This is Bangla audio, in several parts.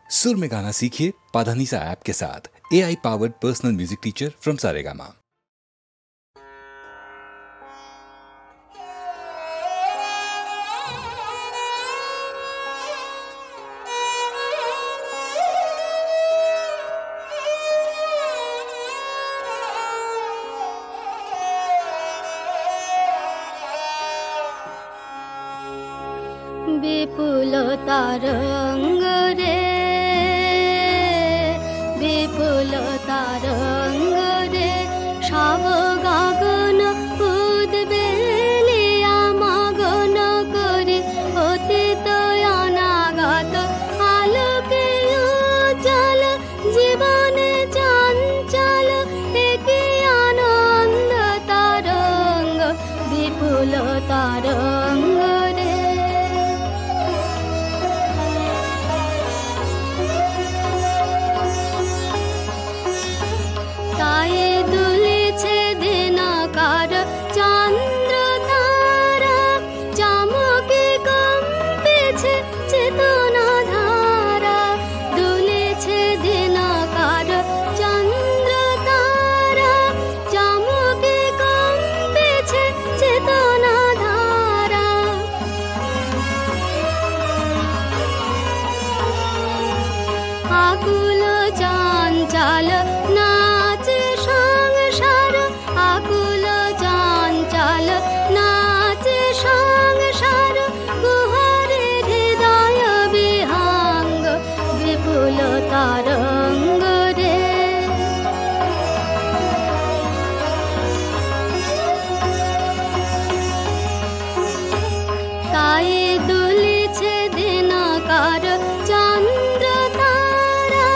सुर में गाना सीखिए पाधानीसा ऐप के साथ। AI powered personal music teacher from Saregama. Vipul तरंग रे विपुल तरंग रे সব গগন উদ্বেলিয়া মগন করে অতীত অনাগত আলোকে উজ্জ্বল জীবনে চঞ্চল একই আনন্দ তরঙ্গ বিপুল তরঙ্গ রে। গায়ে দুলেছে দিনকার চন্দ্র তারা চমকে কম্পেছে চেতনা ধারা দুলেছে দিনকার চন্দ্র তারা চমকে কম্পেছে চেতনা ধারা আকুল চঞ্চল নাচে সংসার আকুল চঞ্চল নাচে সংসার গুহারে হৃদয় বিহঙ্গ বিপুল তরঙ্গ রে। গায়ে দুলেছে দিনকার চন্দ্র তারা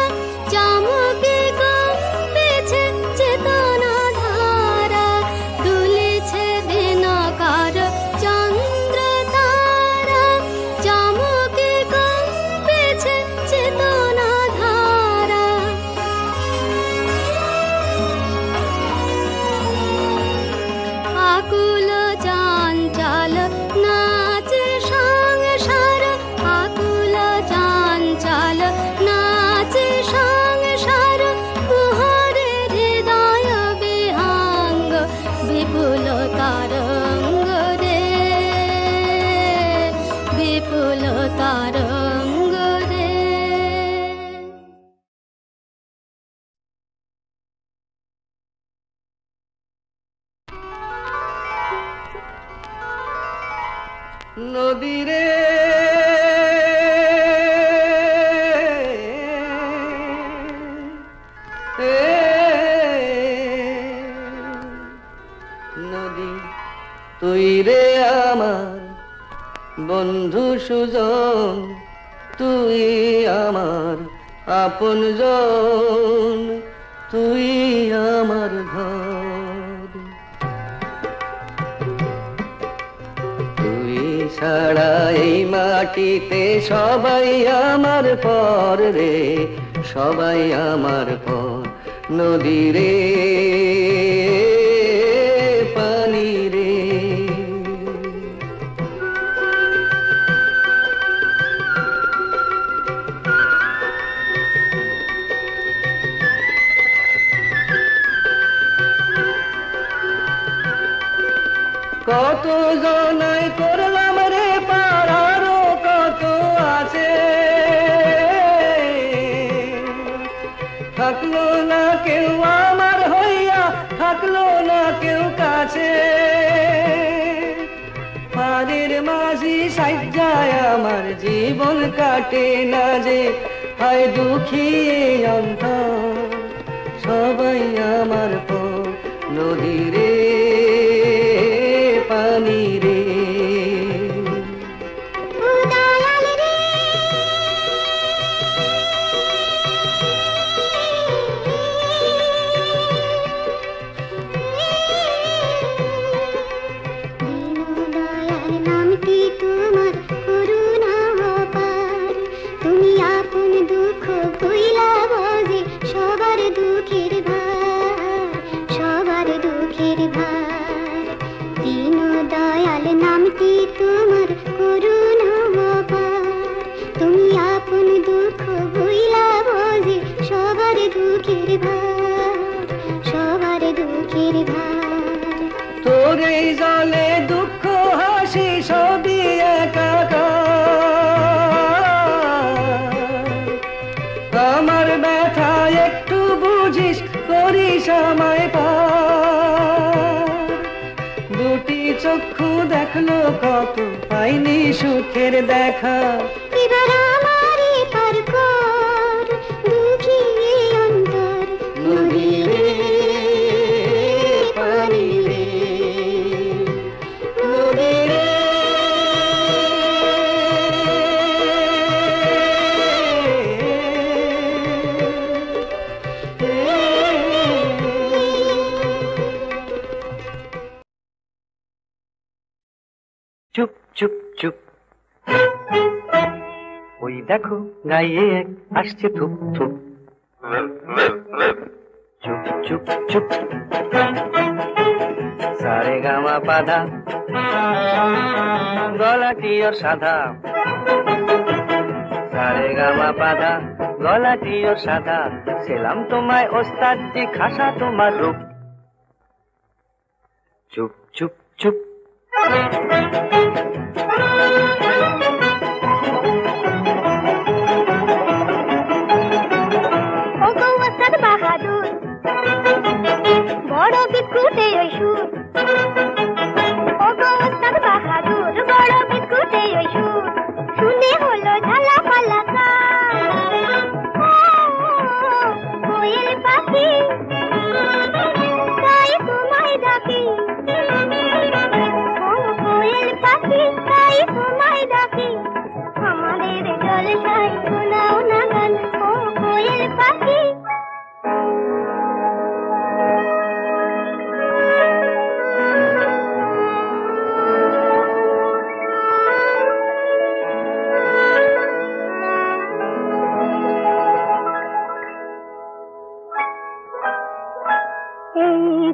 চমকে কম্পেছে চেতনা ধারা দুলেছে দিনকার চন্দ্র তারা চমকে কম্পেছে চেতনা ধারা আকুল চঞ্চল নাচে সংসার আকুল চঞ্চল নাচে সংসার কুহরে হৃদয় বিহঙ্গ বিপুল তরঙ্গ রে বিপুল তরঙ্গ রে। নদী রে নদী তুই রে আমার বন্ধু সুজন তুই আমার আপনজন তুই আমার ঘর তুই ছাড়া এই মাটিতে সবাই আমার পর রে সবাই আমার পর নদী রে পানি রে কত জনাই করলাম রে পাড়ারও কত আছে থাকলো না কেউ আমার হইয়া থাকলো না কেউ কাছে পাড়ের মাঝি সাজ্জায় আমার জীবন কাটে না যে হয় দুঃখী অন্ত সবাই আমার পর নদী রে পানি রে সবার দুঃখের বুঝিস করিস আমায় পার। দুটি চক্ষু দেখলো কত পাইনি সুখের দেখা। এবার আমারই পার কর দুঃখী অন্তর নদী রে পানি রে নদী রে চুপ চুপ চুপ ওই দেখো গায়ে এক আসছে থুপ থুপ। চুপ চুপ চুপ সারে গামা পাধা গলাটিও সাদা। সারে গামা পাধা গলাটিও সাদা। সেলাম তোমায় ওস্তাদ জি খাসা তোমার রূপ। চুপ চুপ চুপ বাহাদুর বড় বিকুটে ওই সুর। ও গো ওস্তাদ বাহাদুর বড় বিকুটে ওই সুর। শুনে হলো ঝালা পালা কোয়েল পাখি তাই তোমায় ডাকি। কোয়েল পাখি তাই তোমায় ডাকি। আমাদের জলসায় শোনাও না গান ও কোয়েল পাখি।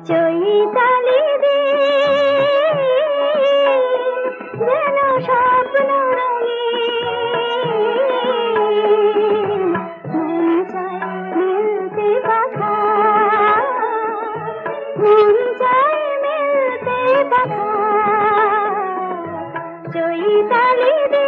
চৈতালি রে যেন স্বপ্ন রঙিন। মন চায় মিলতে পাখা মন চায় মিলতে পাখা। চৈতালি রে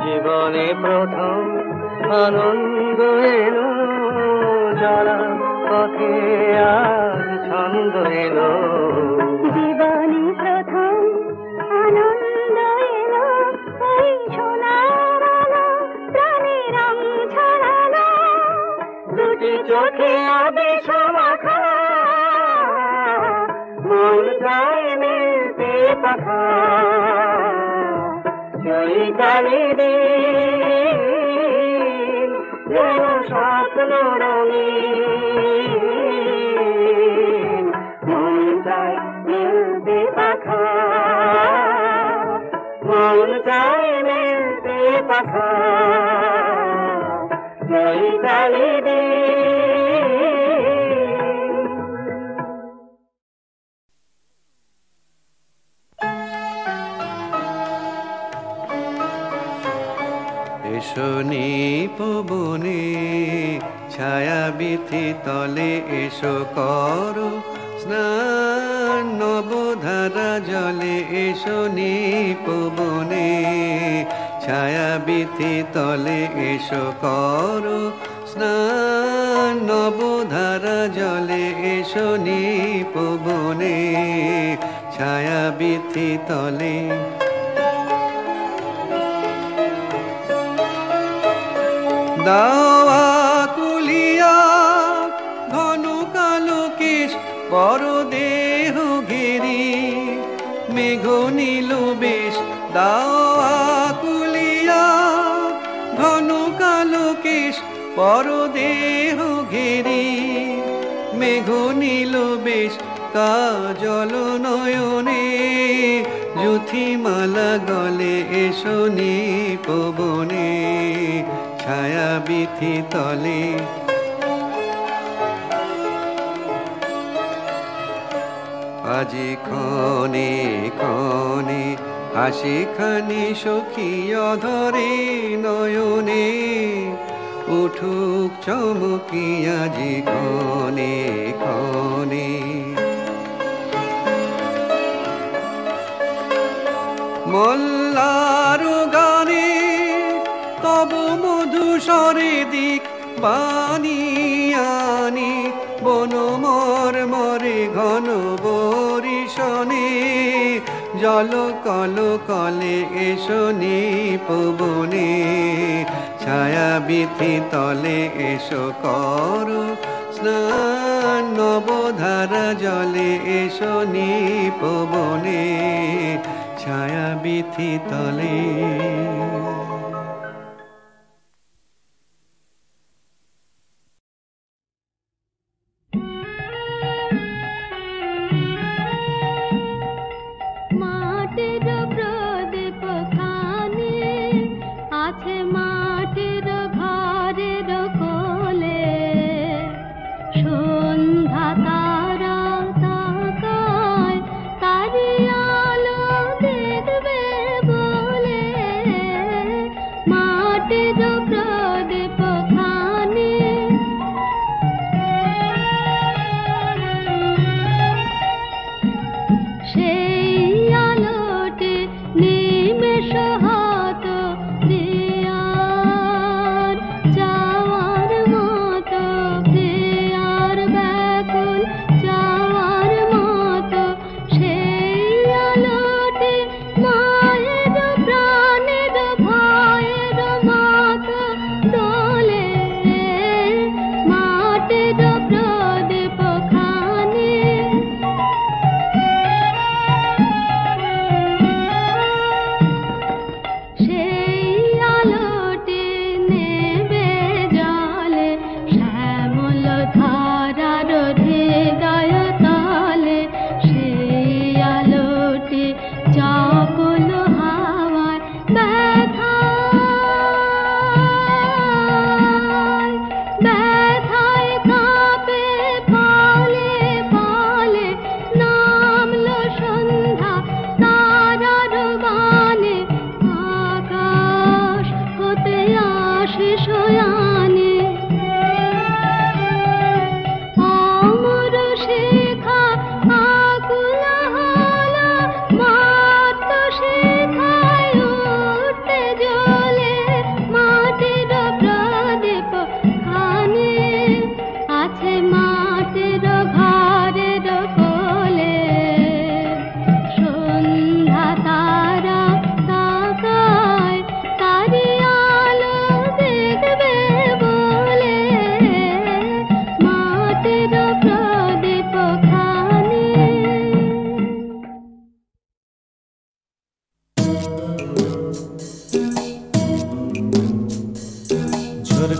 জীবনে প্রথম আনন্দ এলো। চলার পথে আজ ছন্দ এলো। জীবনে প্রথম আনন্দ এলো। এই সোনার আলো প্রাণে রং ছড়ালো। দুটি চোখে আবেশ মাখা মন চায় মিলতে পাখা। চৈতালি দিন যেন স্বপ্ন রঙিন। মন চায় মিলতে পাখা মন চায় মিলতে পাখা। চৈতালি দিন এসো পবনে ছায়া বিথি তলে এসো করো স্নান নবধারা জলে। এসো পবনে ছায়া বিথি তলে এসো করো স্নান নবধারা জলে। এসো পবনে ছায়া বিথি তলে। দাওয়া কুলিয়া ঘন কালো কেশ বড় দেহ ঘেরি মেঘ নীল বেশ। দাওয়া কুলিয়া ঘন কালো কেশ বড় দেহ ঘেরি মেঘ নীল বেশ। কাজল নয়নে যুথিমালা গলে। এসো পবনে ছায়া বিথি তলে। আজি ক্ষণে ক্ষণে হাসি খানি সখী অধরে নয়নে। উঠুক চমকি আজি ক্ষণে ক্ষণে। মল্লার গানে তব মধুস্বরে দিক বানিয়ানি বনমর মরে ঘন বরিশনে জল কল কলে এসো নিপবনে ছায়া বিথি তলে এসো করো স্নান নবধারা জলে এসো নিপবনে ছায়া বিথি তলে।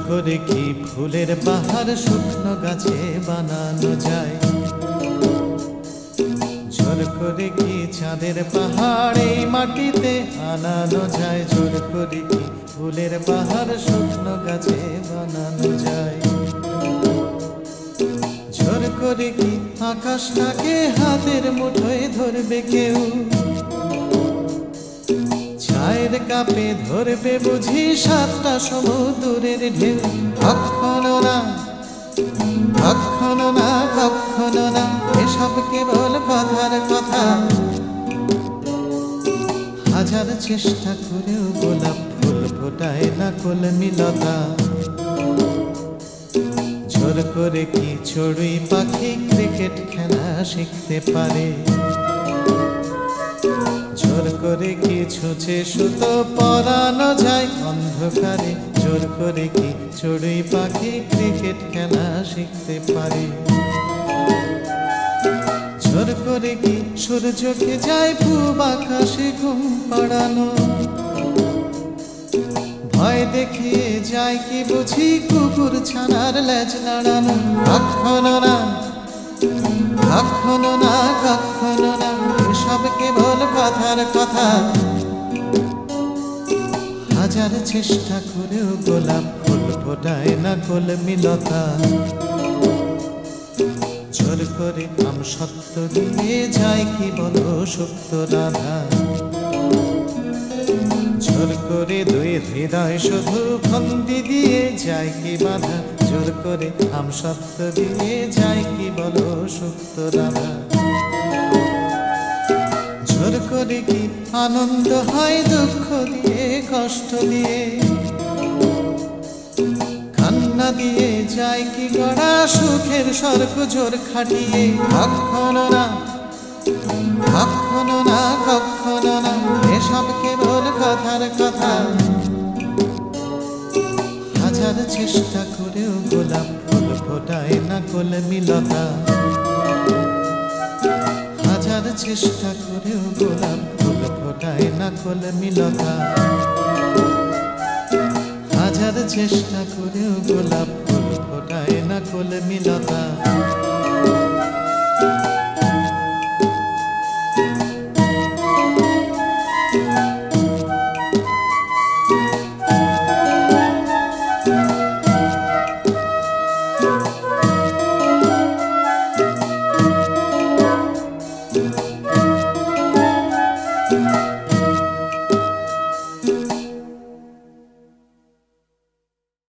করে কি ফুলের বাহার শুকনো গাছে বানানো যায়, জোর করে কি চাঁদের পাহাড় এই মাটিতে আনানো যায়, জোর করে কি ফুলের বাহার শুকনো গাছে বানানো যায়, জোর করে কি আকাশটাকে হাতের মুঠোয় ধরবে কেউ, চায়ের কাপে ধরবে বুঝি সাতটা সমুদ্রের ঢেউ, কখনো না কখনো না কখনো না এসব কেবল কথার কথা, হাজার চেষ্টা করেও গোলাপ ফুল ফোটায় না কলমিলতা, জোর করে কি চড়ুই পাখি ক্রিকেট খেলা শিখতে পারে, জোর করে কি ছুঁচে সুতো পরানো যায় অন্ধকারে, জোর করে কি চড়ুই পাখি ক্রিকেট খেলা শিখতে পারে, জোর করে কি সূর্যকে যায় পূব আকাশে ঘুম পাড়ানো, ভয় দেখিয়ে যায় কি বুঝি কুকুর ছানার লেজ নাড়ানো, কখনো না কখনো না কখনো না এসব কেবল কথার কথা, হাজার চেষ্টা করেও গোলাপ ফুল ফোটায় না কলমিলতা, জোর করে আম সত্য দিয়ে যায় কি বলো সুপ্ত রাধা, জোর করে দুই হৃদয় শুধু ফন্দি দিয়ে যায় কি বাধা, জোর করে আম সত্য দিয়ে যায় কি বলো সুপ্ত রাধা, জোর করে কি আনন্দ হয় দুঃখ দিয়ে কষ্ট দিয়ে কান্না দিয়ে যায় কি গড়া সুখের স্বর্গ জোর খাটিয়ে কখনো না কখনো না কখনো না এসব কেবল কথার কথা হাজার চেষ্টা করেও গোলাপ ফুল ফোটায় না কলমিলতা হাজার চেষ্টা করেও গোলাপ ফুল ফোটায় না কলমিলতা হাজার চেষ্টা করেও গোলাপ ফুল ফোটায় না কলমিলতা